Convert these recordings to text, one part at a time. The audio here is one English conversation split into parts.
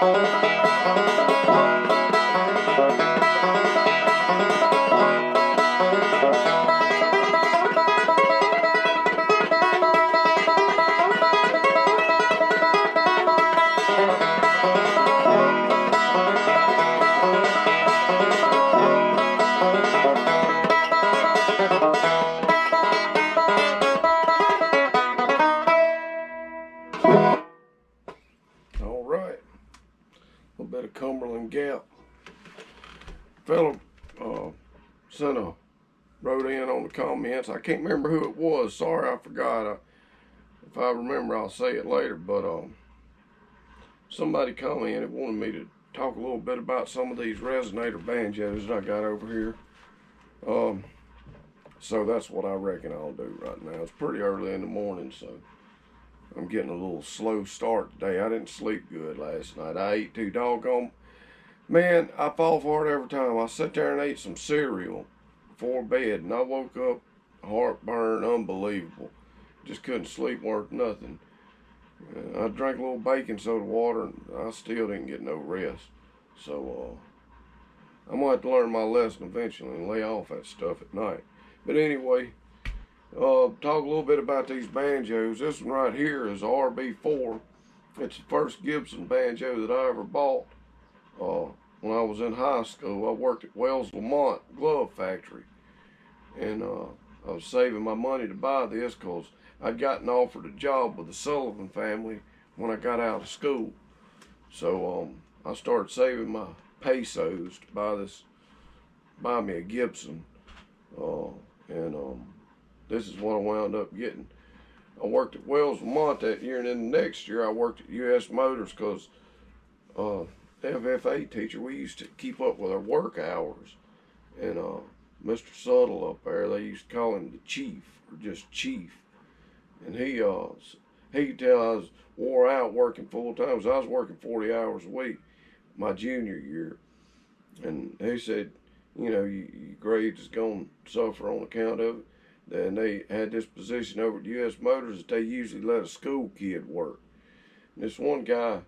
All right, a little bit of Cumberland Gap. Fellow sent a wrote in on the comments. I can't remember who it was. Sorry, I forgot. If I remember, I'll say it later. But somebody commented, wanted me to talk a little bit about some of these Resonator banjos that I got over here. So that's what I reckon I'll do right now. It's pretty early in the morning, so I'm getting a little slow start today. I didn't sleep good last night. I ate too doggone. Man, I fall for it every time. I sat there and ate some cereal before bed, and I woke up heartburn, unbelievable. Just couldn't sleep worth nothing. I drank a little baking soda water, and I still didn't get no rest. So I'm gonna have to learn my lesson eventually and lay off that stuff at night. But anyway, talk a little bit about these banjos. This one right here is a rb4. It's the first Gibson banjo that I ever bought. When I was in high school, I worked at Wells Lamont Glove Factory, and I was saving my money to buy this because I'd gotten offered a job with the Sullivan family when I got out of school. So I started saving my pesos to buy me a Gibson, and this is what I wound up getting. I worked at Wells Lamont that year, and then the next year I worked at U.S. Motors because FFA teacher, we used to keep up with our work hours, and Mr. Subtle up there, they used to call him the Chief, or just Chief, and he could tell I was wore out working full time. So I was working 40 hours a week my junior year, and he said, you know, your grades is going to suffer on account of it. Then they had this position over at U.S. Motors that they usually let a school kid work. And this one guy,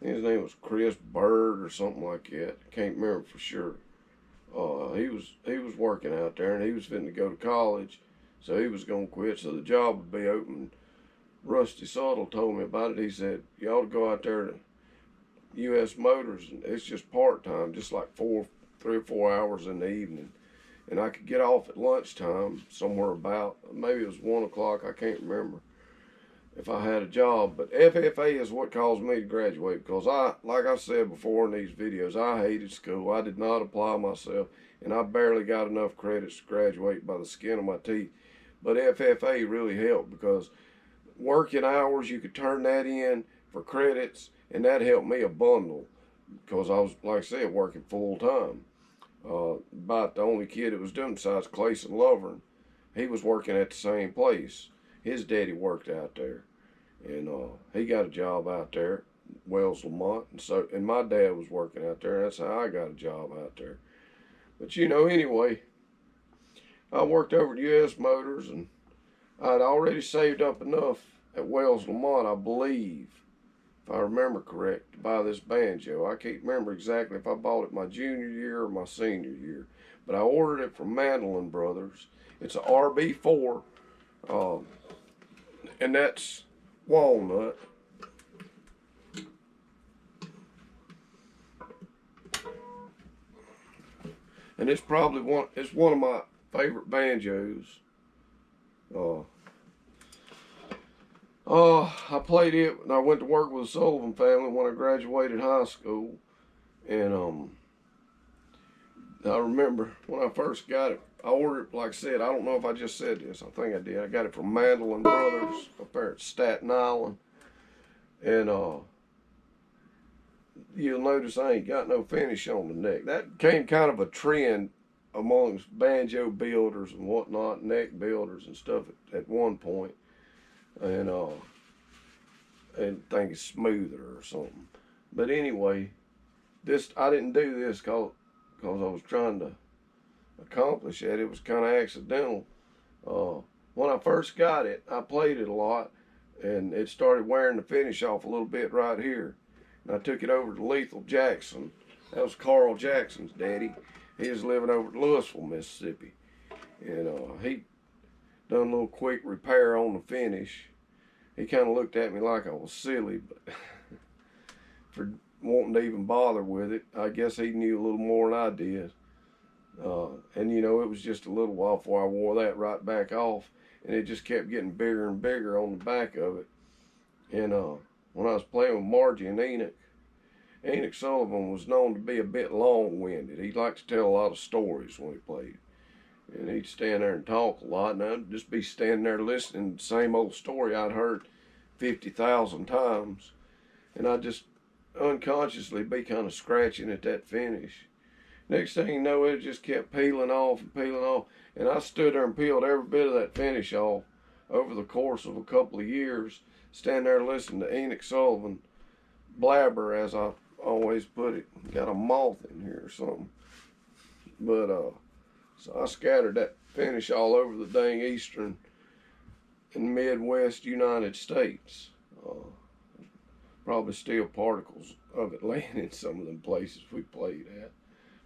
his name was Chris Bird or something like that. I can't remember for sure. He was working out there, and he was fitting to go to college, so he was gonna quit. So the job would be open. Rusty Subtle told me about it. He said, "You ought to go out there to U.S. Motors, and it's just part time, just like 3 or 4 hours in the evening, and I could get off at lunchtime somewhere about maybe it was 1 o'clock. I can't remember." If I had a job, but FFA is what caused me to graduate, because like I said before in these videos, I hated school. I did not apply myself, and I barely got enough credits to graduate by the skin of my teeth. But FFA really helped, because working hours, you could turn that in for credits, and that helped me a bundle, because I was, like I said, working full time. About the only kid that was doing besides Clayson Lovern, he was working at the same place. His daddy worked out there, and he got a job out there, Wells Lamont, and my dad was working out there, and that's how I got a job out there. But you know, anyway, I worked over at U.S. Motors, and I'd already saved up enough at Wells Lamont, I believe, if I remember correct, to buy this banjo. I can't remember exactly if I bought it my junior year or my senior year, but I ordered it from Mandolin Brothers. It's a rb4. And that's walnut. And it's probably one of my favorite banjos. I played it when I went to work with the Sullivan family when I graduated high school, and I remember when I first got it, I ordered it, like I said, I don't know if I just said this, I think I did. I got it from Mandolin Brothers up there at Staten Island. And you'll notice I ain't got no finish on the neck. That became kind of a trend amongst banjo builders and whatnot, neck builders and stuff at one point. And think it's smoother or something. But anyway, I didn't do this because I was trying to accomplish that. It was kind of accidental. When I first got it, I played it a lot, and it started wearing the finish off a little bit right here. and I took it over to Lethal Jackson. That was Carl Jackson's daddy. He was living over at Louisville, Mississippi. And he done a little quick repair on the finish. He kind of looked at me like I was silly, but for wanting to even bother with it. I guess he knew a little more than I did. And you know, it was just a little while before I wore that right back off, and it just kept getting bigger and bigger on the back of it. And when I was playing with Margie and Enoch Sullivan was known to be a bit long-winded. He liked to tell a lot of stories when he played. And he'd stand there and talk a lot, and I'd just be standing there listening to the same old story I'd heard 50,000 times. And I'd just unconsciously be kind of scratching at that finish. Next thing you know, it just kept peeling off and peeling off. And I stood there and peeled every bit of that finish off over the course of a couple of years, standing there listening to Enoch Sullivan blabber, as I always put it. Got a moth in here or something. But, so I scattered that finish all over the dang eastern and Midwest United States. Probably still particles of it laying in some of them places we played at.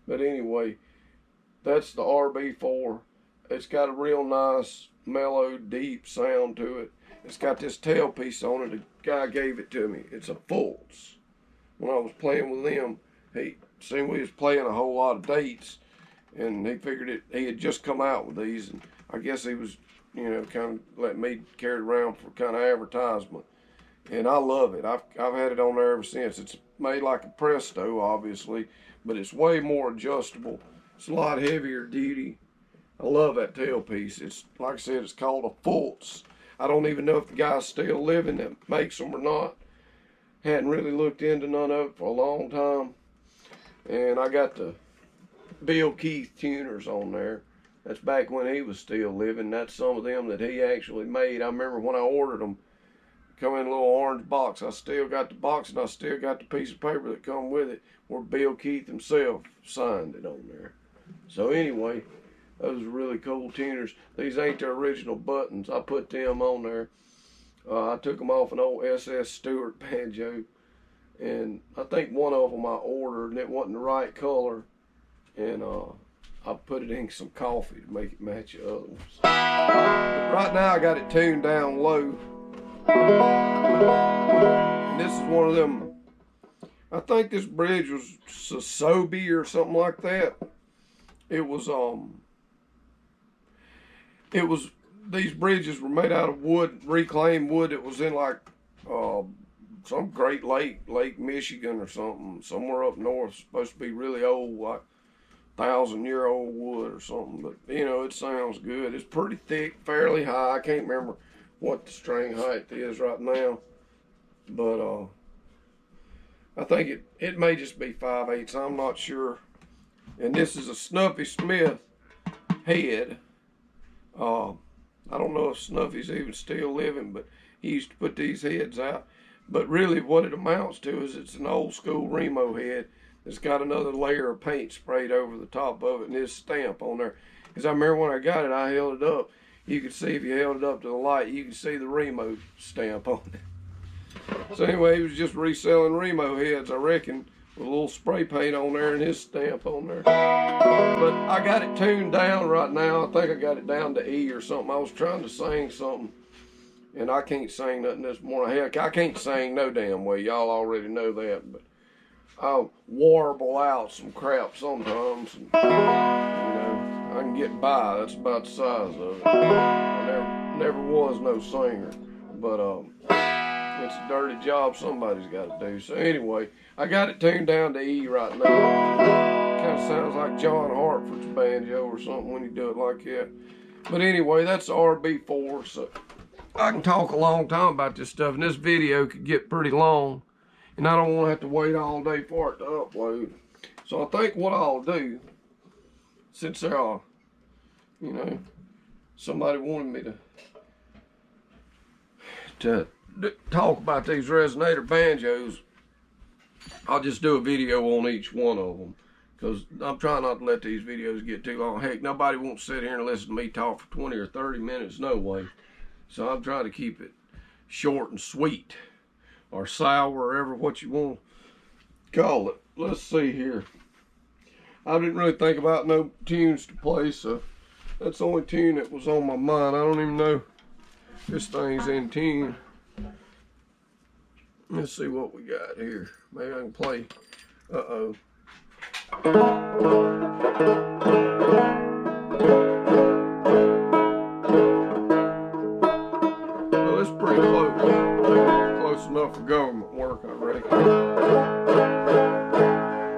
But anyway, that's the rb4. It's got a real nice, mellow, deep sound to it. It's got this tailpiece on it. The guy gave it to me. It's a Fultz. When I was playing with him, he seen we was playing a whole lot of dates, and he figured he had just come out with these, and I guess he was, you know, kind of letting me carry it around for kind of advertisement. And I love it. I've had it on there ever since. It's made like a Presto, obviously, but it's way more adjustable. It's a lot heavier duty. I love that tailpiece. It's, like I said, it's called a Fultz. I don't even know if the guy's still living that makes them or not. Hadn't really looked into none of it for a long time. And I got the Bill Keith tuners on there. That's back when he was still living. That's some of them that he actually made. I remember when I ordered them, come in a little orange box. I still got the box, and I still got the piece of paper that come with it where Bill Keith himself signed it on there. So anyway, those are really cool tuners. These ain't the original buttons. I put them on there. I took them off an old SS Stewart banjo, and I think one of them I ordered, and it wasn't the right color, and I put it in some coffee to make it match the other ones. But right now I got it tuned down low. And this is one of them, I think this bridge was Sobe or something like that. It was these bridges were made out of wood, reclaimed wood. It was in like some Great Lake Michigan or something, somewhere up north. Supposed to be really old, like 1,000-year-old wood or something. But you know, it sounds good. It's pretty thick, fairly high. I can't remember what the string height is right now, but I think it may just be 5/8. I'm not sure. And this is a Snuffy Smith head. I don't know if Snuffy's even still living, but he used to put these heads out. But really what it amounts to is it's an old school Remo head that's got another layer of paint sprayed over the top of it and his stamp on there. Because I remember when I got it, I held it up. You could see, if you held it up to the light, you could see the Remo stamp on it. So anyway, he was just reselling Remo heads, I reckon, with a little spray paint on there and his stamp on there. But I got it tuned down right now. I think I got it down to E or something. I was trying to sing something, and I can't sing nothing this morning. Heck, I can't sing no damn way. Y'all already know that, but I'll warble out some crap sometimes. And, you know, I can get by. That's about the size of it. I never was no singer, but it's a dirty job somebody's got to do. So anyway, I got it tuned down to E right now. Kind of sounds like John Hartford's banjo or something when you do it like that. But anyway, that's the rb4. So I can talk a long time about this stuff, and this video could get pretty long, and I don't want to have to wait all day for it to upload. So I think what I'll do, since there are, you know, somebody wanted me to talk about these Resonator banjos, I'll just do a video on each one of them, because I'm trying not to let these videos get too long. Heck, nobody won't sit here and listen to me talk for 20 or 30 minutes, no way. So I'm trying to keep it short and sweet, or sour, or ever what you want call it. Let's see here. I didn't really think about no tunes to play, so that's the only tune that was on my mind. I don't even know if this thing's in tune. Let's see what we got here. Maybe I can play. Uh-oh. Well, it's pretty close. Close enough for government work, I reckon.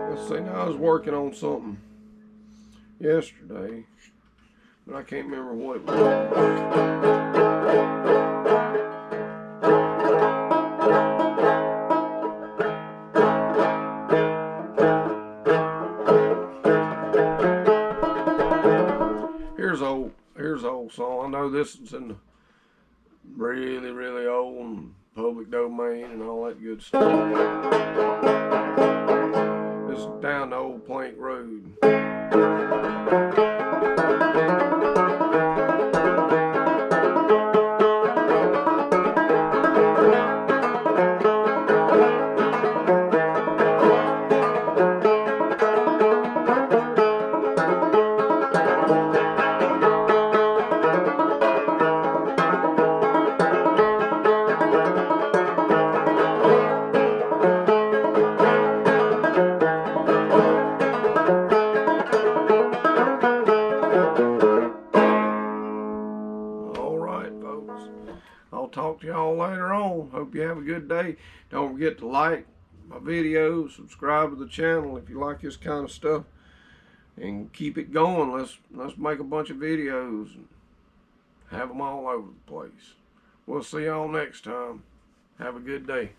Let's see, now I was working on something yesterday, but I can't remember what it was. Here's an old song. I know this is in the really, really old and public domain and all that good stuff. This is Down the Old Plank Road. I'll talk to y'all later on. Hope you have a good day. Don't forget to like my videos, subscribe to the channel if you like this kind of stuff, and keep it going. Let's make a bunch of videos and have them all over the place. We'll see y'all next time. Have a good day.